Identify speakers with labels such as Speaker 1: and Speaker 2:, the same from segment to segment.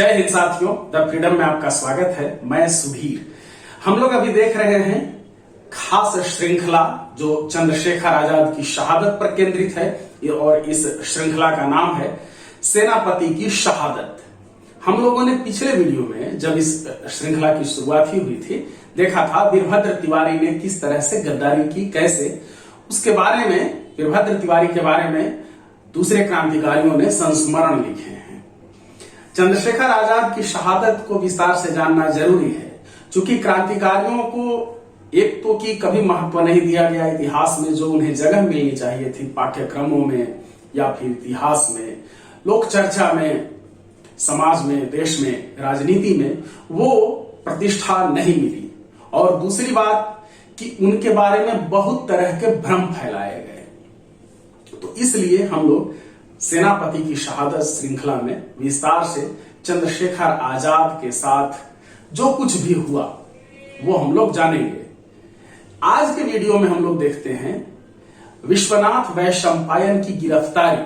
Speaker 1: जय हिंद साथियों, the freedom में आपका स्वागत है। मैं सुधीर। हम लोग अभी देख रहे हैं खास श्रृंखला जो चंद्रशेखर आजाद की शहादत पर केंद्रित है और इस श्रृंखला का नाम है सेनापति की शहादत। हम लोगों ने पिछले वीडियो में जब इस श्रृंखला की शुरुआत ही हुई थी देखा था वीरभद्र तिवारी ने किस तरह से गद्दारी की, कैसे उसके बारे में वीरभद्र तिवारी के बारे में दूसरे क्रांतिकारियों ने संस्मरण लिखे हैं। चंद्रशेखर आजाद की शहादत को विस्तार से जानना जरूरी है, क्योंकि क्रांतिकारियों को एक तो की कभी महत्व नहीं दिया गया इतिहास में, जो उन्हें जगह मिलनी चाहिए थी पाठ्यक्रमों में या फिर इतिहास में, लोक चर्चा में, समाज में, देश में, राजनीति में वो प्रतिष्ठा नहीं मिली। और दूसरी बात कि उनके बारे में बहुत तरह के भ्रम फैलाए गए। तो इसलिए हम लोग सेनापति की शहादत श्रृंखला में विस्तार से चंद्रशेखर आजाद के साथ जो कुछ भी हुआ वो हम लोग जानेंगे। आज के वीडियो में हम लोग देखते हैं विश्वनाथ वैशंपायन की गिरफ्तारी।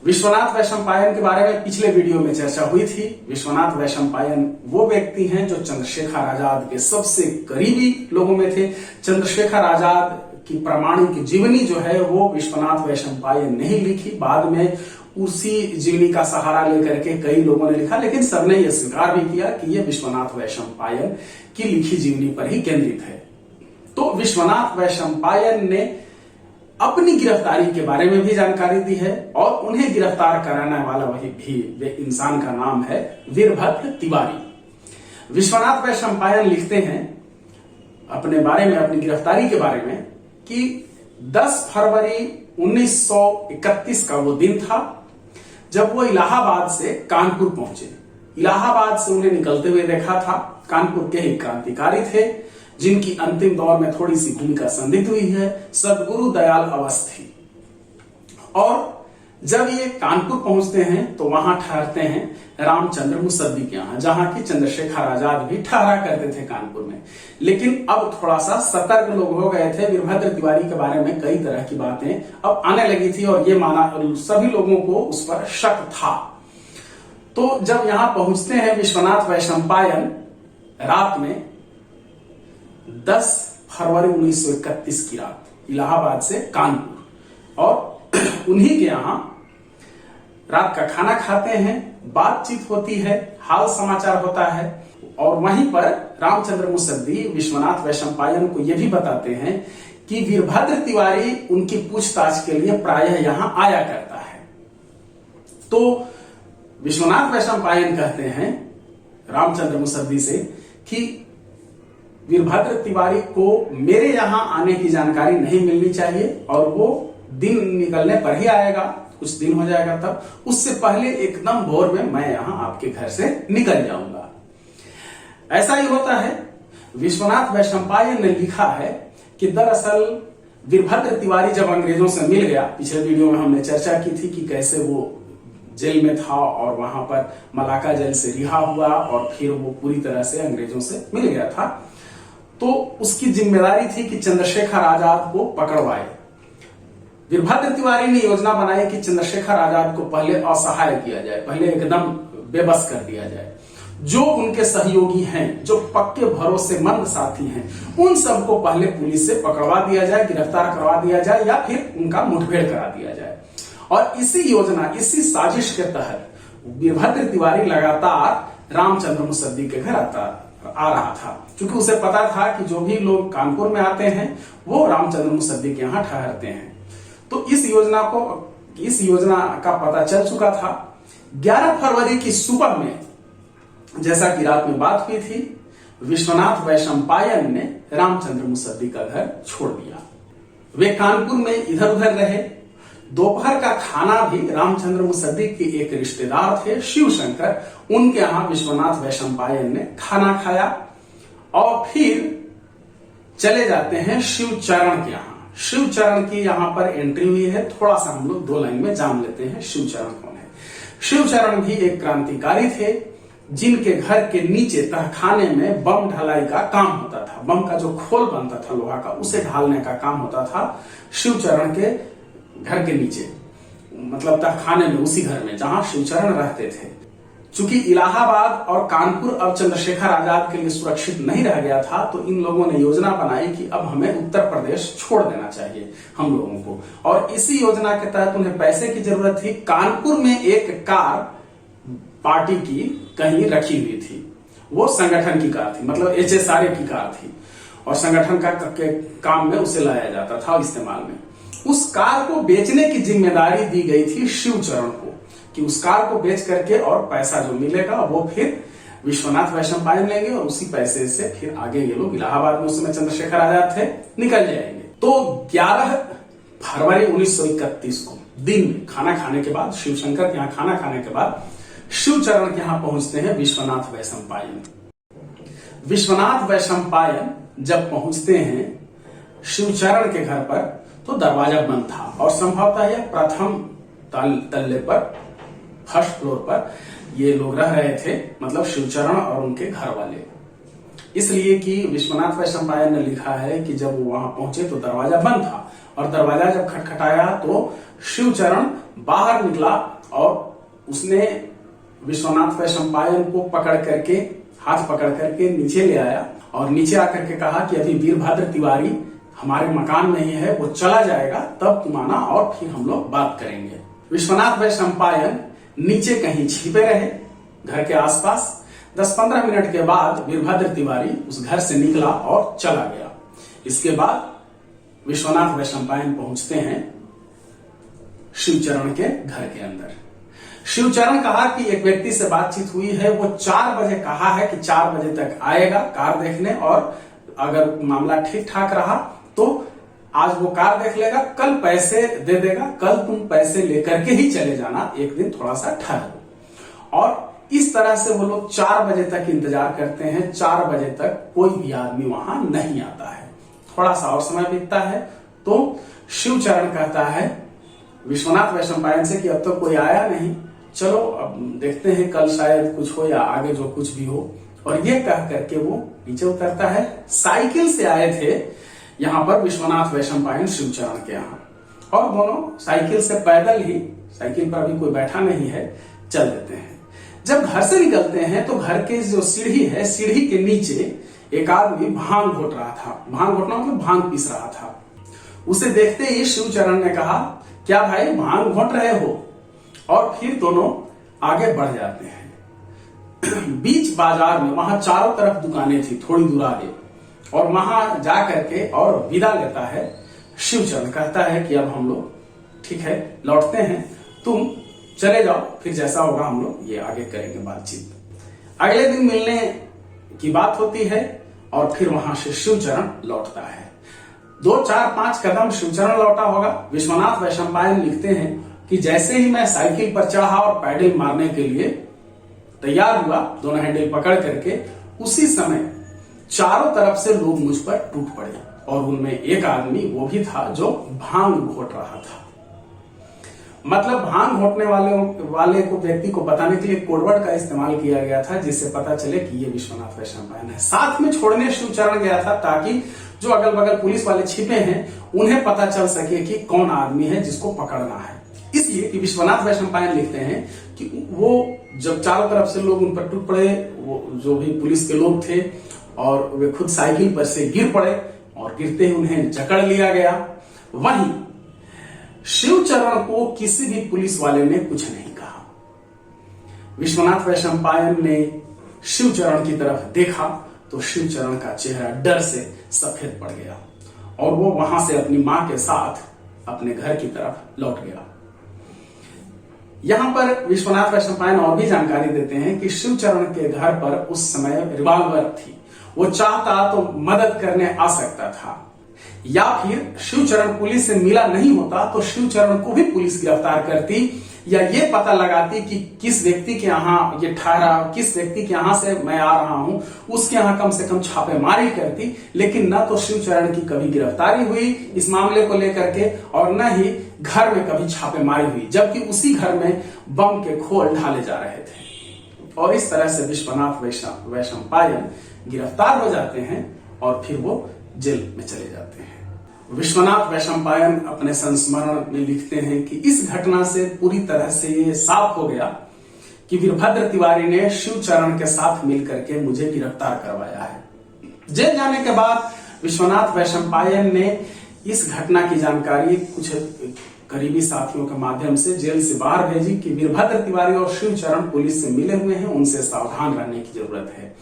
Speaker 1: विश्वनाथ वैशंपायन के बारे में पिछले वीडियो में चर्चा हुई थी। विश्वनाथ वैशंपायन वो व्यक्ति हैं जो चंद्रशेखर आजाद के सबसे करीबी लोगों में थे। चंद्रशेखर आजाद की प्रामाणिक जीवनी जो है वो विश्वनाथ वैशंपायन नहीं लिखी, बाद में उसी जीवनी का सहारा लेकर के कई लोगों ने लिखा, लेकिन सबने यह स्वीकार भी किया कि यह विश्वनाथ वैशंपायन की लिखी जीवनी पर ही केंद्रित है। तो विश्वनाथ वैशंपायन ने अपनी गिरफ्तारी के बारे में भी जानकारी दी है और उन्हें गिरफ्तार कराने वाला वे इंसान का नाम है वीरभद्र तिवारी। विश्वनाथ वैशंपायन लिखते हैं अपने बारे में, अपनी गिरफ्तारी के बारे में कि 10 फरवरी 1931 का वो दिन था जब वो इलाहाबाद से कानपुर पहुंचे। इलाहाबाद से उन्हें निकलते हुए देखा था। कानपुर के ही क्रांतिकारी थे जिनकी अंतिम दौर में थोड़ी सी भूमिका संदिग्ध हुई है, सदगुरु दयाल अवस्थी। और जब ये कानपुर पहुंचते हैं तो वहां ठहरते हैं रामचंद्र मुसद्दी के यहाँ, जहां की चंद्रशेखर आजाद भी ठहरा करते थे कानपुर में। लेकिन अब थोड़ा सा सतर्क लोग हो गए थे। वीरभद्र तिवारी के बारे में कई तरह की बातें अब आने लगी थी और ये माना सभी लोगों को उस पर शक था। तो जब यहां पहुंचते हैं विश्वनाथ वैशंपायन रात में 10 फरवरी 1931 की रात, इलाहाबाद से कानपुर, और उन्हीं के यहां रात का खाना खाते हैं, बातचीत होती है, हाल समाचार होता है। और वहीं पर रामचंद्र मुसद्दी विश्वनाथ वैशंपायन को यह भी बताते हैं कि वीरभद्र तिवारी उनकी पूछताछ के लिए प्रायः यहां आया करता है। तो विश्वनाथ वैशंपायन कहते हैं रामचंद्र मुसद्दी से कि वीरभद्र तिवारी को मेरे यहां आने की जानकारी नहीं मिलनी चाहिए और वो दिन निकलने पर ही आएगा, कुछ दिन हो जाएगा तब, उससे पहले एकदम भोर में मैं यहां आपके घर से निकल जाऊंगा। ऐसा ही होता है। विश्वनाथ वैशंपायन ने लिखा है कि दरअसल वीरभद्र तिवारी जब अंग्रेजों से मिल गया, पिछले वीडियो में हमने चर्चा की थी कि कैसे वो जेल में था और वहां पर मलाका जेल से रिहा हुआ और फिर वो पूरी तरह से अंग्रेजों से मिल गया था। तो उसकी जिम्मेदारी थी कि चंद्रशेखर आजाद को पकड़वाए। वीरभद्र तिवारी ने योजना बनाई कि चंद्रशेखर आजाद को पहले असहाय किया जाए, पहले एकदम बेबस कर दिया जाए। जो उनके सहयोगी हैं, जो पक्के भरोसेमंद साथी हैं, उन सबको पहले पुलिस से पकड़वा दिया जाए, गिरफ्तार करवा दिया जाए या फिर उनका मुठभेड़ करा दिया जाए। और इसी योजना, इसी साजिश के तहत वीरभद्र तिवारी लगातार रामचंद्र मुसद्दी के घर आ रहा था, क्योंकि उसे पता था कि जो भी लोग कानपुर में आते हैं वो रामचंद्र मुसद्दी के यहाँ ठहरते हैं। तो इस योजना का पता चल चुका था। 11 फरवरी की सुबह में, जैसा कि रात में बात हुई थी, विश्वनाथ वैशंपायन ने रामचंद्र मुसद्दी का घर छोड़ दिया। वे कानपुर में इधर उधर रहे। दोपहर का खाना भी रामचंद्र मुसद्दी के एक रिश्तेदार थे शिवशंकर, उनके यहां विश्वनाथ वैशंपायन ने खाना खाया और फिर चले जाते हैं शिवचरण के यहां। शिवचरण की यहां पर एंट्री हुई है। थोड़ा सा हम लोग 2 लाइन में जान लेते हैं शिवचरण कौन है। शिवचरण भी एक क्रांतिकारी थे जिनके घर के नीचे तहखाने में बम ढलाई का काम होता था। बम का जो खोल बनता था लोहा का, उसे ढालने का काम होता था शिवचरण के घर के नीचे, मतलब तहखाने में, उसी घर में जहां शिवचरण रहते थे। चूंकि इलाहाबाद और कानपुर अब चंद्रशेखर आजाद के लिए सुरक्षित नहीं रह गया था, तो इन लोगों ने योजना बनाई कि अब हमें उत्तर प्रदेश छोड़ देना चाहिए हम लोगों को। और इसी योजना के तहत उन्हें पैसे की जरूरत थी। कानपुर में एक कार पार्टी की कहीं रखी हुई थी, वो संगठन की कार थी, मतलब HSRA की कार थी, और संगठन का काम में उसे लाया जाता था इस्तेमाल में। उस कार को बेचने की जिम्मेदारी दी गई थी शिवचरण को, कि उस कार को बेच करके और पैसा जो मिलेगा वो फिर विश्वनाथ वैशंपायन लेंगे और उसी पैसे से फिर आगे ये लोग, इलाहाबाद में उस समय चंद्रशेखर आजाद थे, निकल जाएंगे। तो 11 फरवरी 1931 को दिन में खाना खाने के बाद, शिवशंकर के यहाँ खाना खाने के बाद शिवचरण के यहाँ पहुंचते हैं विश्वनाथ वैशंपायन। विश्वनाथ वैशंपायन जब पहुंचते हैं शिवचरण के घर पर, तो दरवाजा बंद था और संभवतः यह प्रथम तल्ले पर, फर्स्ट फ्लोर पर ये लोग रह रहे थे, मतलब शिवचरण और उनके घर वाले। इसलिए कि विश्वनाथ वैशंपायन ने लिखा है कि जब वो वहां पहुंचे तो दरवाजा बंद था, और दरवाजा जब खटखटाया तो शिवचरण बाहर निकला और उसने विश्वनाथ वैशंपायन को पकड़ करके, हाथ पकड़ करके नीचे ले आया और नीचे आकर के कहा कि अभी वीरभद्र तिवारी हमारे मकान में ही है, वो चला जाएगा तब तुम आना और फिर हम लोग बात करेंगे। विश्वनाथ वैशंपायन नीचे कहीं छिपे रहे घर के आसपास। 10-15 मिनट के बाद वीरभद्र तिवारी उस घर से निकला और चला गया। इसके बाद विश्वनाथ वैशंपायन पहुंचते हैं शिवचरण के घर के अंदर। शिवचरण कहा कि एक व्यक्ति से बातचीत हुई है, वो 4 बजे कहा है कि 4 बजे तक आएगा कार देखने, और अगर मामला ठीक ठाक रहा तो आज वो कार देख लेगा, कल पैसे दे देगा, कल तुम पैसे लेकर के ही चले जाना, एक दिन थोड़ा सा ठहरो। और इस तरह से वो लोग 4 बजे तक इंतजार करते हैं। 4 बजे तक कोई भी आदमी वहां नहीं आता है। थोड़ा सा और समय बीतता है तो शिवचरण कहता है विश्वनाथ वैशंपायन से कि अब तो कोई आया नहीं, चलो अब देखते हैं कल शायद कुछ हो या आगे जो कुछ भी हो। और ये कह करके वो नीचे उतरता है। साइकिल से आए थे यहाँ पर विश्वनाथ वैशंपायन शिवचरण के यहाँ, और दोनों साइकिल से पैदल ही, साइकिल पर अभी कोई बैठा नहीं है, चल देते हैं। जब घर से निकलते हैं तो घर के जो सीढ़ी है, सीढ़ी के नीचे एक आदमी भांग घोट रहा था। भांग घोटना मतलब भांग पीस रहा था। उसे देखते ही शिवचरण ने कहा, क्या भाई भांग घोट रहे हो? और फिर दोनों आगे बढ़ जाते हैं। बीच बाजार में, वहां चारों तरफ दुकानें थी थोड़ी दूर आगे, और वहां जा करके और विदा लेता है शिवचरण। कहता है कि अब हम लोग ठीक है लौटते हैं, तुम चले जाओ, फिर जैसा होगा हम लोग ये आगे करेंगे बातचीत। अगले दिन मिलने की बात होती है और फिर वहां से शिवचरण लौटता है। 2-4-5 कदम शिवचरण लौटा होगा। विश्वनाथ वैशंपायन लिखते हैं कि जैसे ही मैं साइकिल पर चढ़ा और पैडल मारने के लिए तैयार हुआ, दोनों हैंडल पकड़ करके, उसी समय चारों तरफ से लोग मुझ पर टूट पड़े, और उनमें एक आदमी वो भी था जो भांग घोट रहा था। मतलब भांग घोटने वाले को, व्यक्ति को बताने के लिए कोडवर्ड का इस्तेमाल किया गया था, जिससे पता चले कि ये विश्वनाथ वैशंपायन है। साथ में छोड़ने शिवचरण गया था ताकि जो अगल बगल पुलिस वाले छिपे हैं उन्हें पता चल सके कि कौन आदमी है जिसको पकड़ना है। इसलिए कि विश्वनाथ वैशंपायन लिखते हैं कि वो जब चारों तरफ से लोग उन पर टूट पड़े, वो जो भी पुलिस के लोग थे, और वे खुद साइकिल पर से गिर पड़े और गिरते ही उन्हें जकड़ लिया गया। वहीं शिवचरण को किसी भी पुलिस वाले ने कुछ नहीं कहा। विश्वनाथ वैशंपायन ने शिवचरण की तरफ देखा तो शिवचरण का चेहरा डर से सफेद पड़ गया, और वो वहां से अपनी मां के साथ अपने घर की तरफ लौट गया। यहां पर विश्वनाथ वैशंपायन और भी जानकारी देते हैं कि शिवचरण के घर पर उस समय रिवॉल्वर थी। वो चाहता तो मदद करने आ सकता था, या फिर शिवचरण पुलिस से मिला नहीं होता तो शिवचरण को भी पुलिस गिरफ्तार करती, या ये पता लगाती कि किस व्यक्ति के यहाँ ये ठहरा, किस व्यक्ति के यहाँ से मैं आ रहा हूं, उसके यहाँ कम से कम छापेमारी करती। लेकिन न तो शिवचरण की कभी गिरफ्तारी हुई इस मामले को लेकर के, और न ही घर में कभी छापेमारी हुई, जबकि उसी घर में बम के खोल ढाले जा रहे थे। और इस तरह से विश्वनाथ वैशंपायन गिरफ्तार हो जाते हैं और फिर वो जेल में चले जाते हैं। विश्वनाथ वैशंपायन अपने संस्मरण में लिखते हैं कि इस घटना से पूरी तरह से ये साफ हो गया कि वीरभद्र तिवारी ने शिवचरण के साथ मिलकर के मुझे गिरफ्तार करवाया है। जेल जाने के बाद विश्वनाथ वैशंपायन ने इस घटना की जानकारी कुछ करीबी साथियों के माध्यम से जेल से बाहर भेजी कि वीरभद्र तिवारी और शिवचरण पुलिस से मिले हुए हैं, उनसे सावधान रहने की जरूरत है।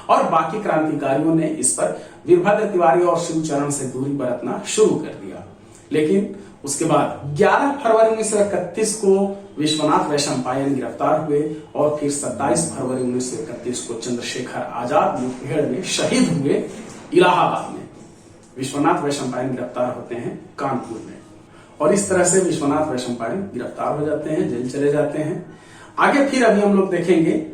Speaker 1: और बाकी क्रांतिकारियों ने इस पर वीरभद्र तिवारी और शिवचरण से दूरी बरतना शुरू कर दिया। लेकिन उसके बाद 11 फरवरी 1931 को विश्वनाथ वैशंपायन गिरफ्तार हुए और फिर 27 फरवरी 1931 को चंद्रशेखर आजाद मुठभेड़ में शहीद हुए इलाहाबाद में। विश्वनाथ वैशंपायन गिरफ्तार होते हैं कानपुर में और इस तरह से विश्वनाथ वैशंपायन गिरफ्तार हो जाते हैं, जेल चले जाते हैं। आगे फिर अभी हम लोग देखेंगे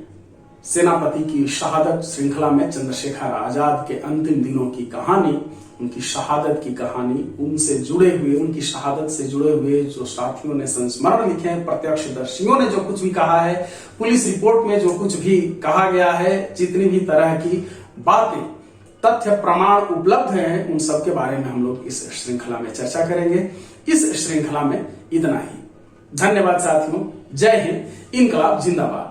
Speaker 1: सेनापति की शहादत श्रृंखला में चंद्रशेखर आजाद के अंतिम दिनों की कहानी, उनकी शहादत की कहानी, उनसे जुड़े हुए, उनकी शहादत से जुड़े हुए जो साथियों ने संस्मरण लिखे हैं, प्रत्यक्षदर्शियों ने जो कुछ भी कहा है, पुलिस रिपोर्ट में जो कुछ भी कहा गया है, जितनी भी तरह की बातें, तथ्य, प्रमाण उपलब्ध हैं, उन सब के बारे में हम लोग इस श्रृंखला में चर्चा करेंगे। इस श्रृंखला में इतना ही। धन्यवाद साथियों। जय हिंद। इनकलाब जिंदाबाद।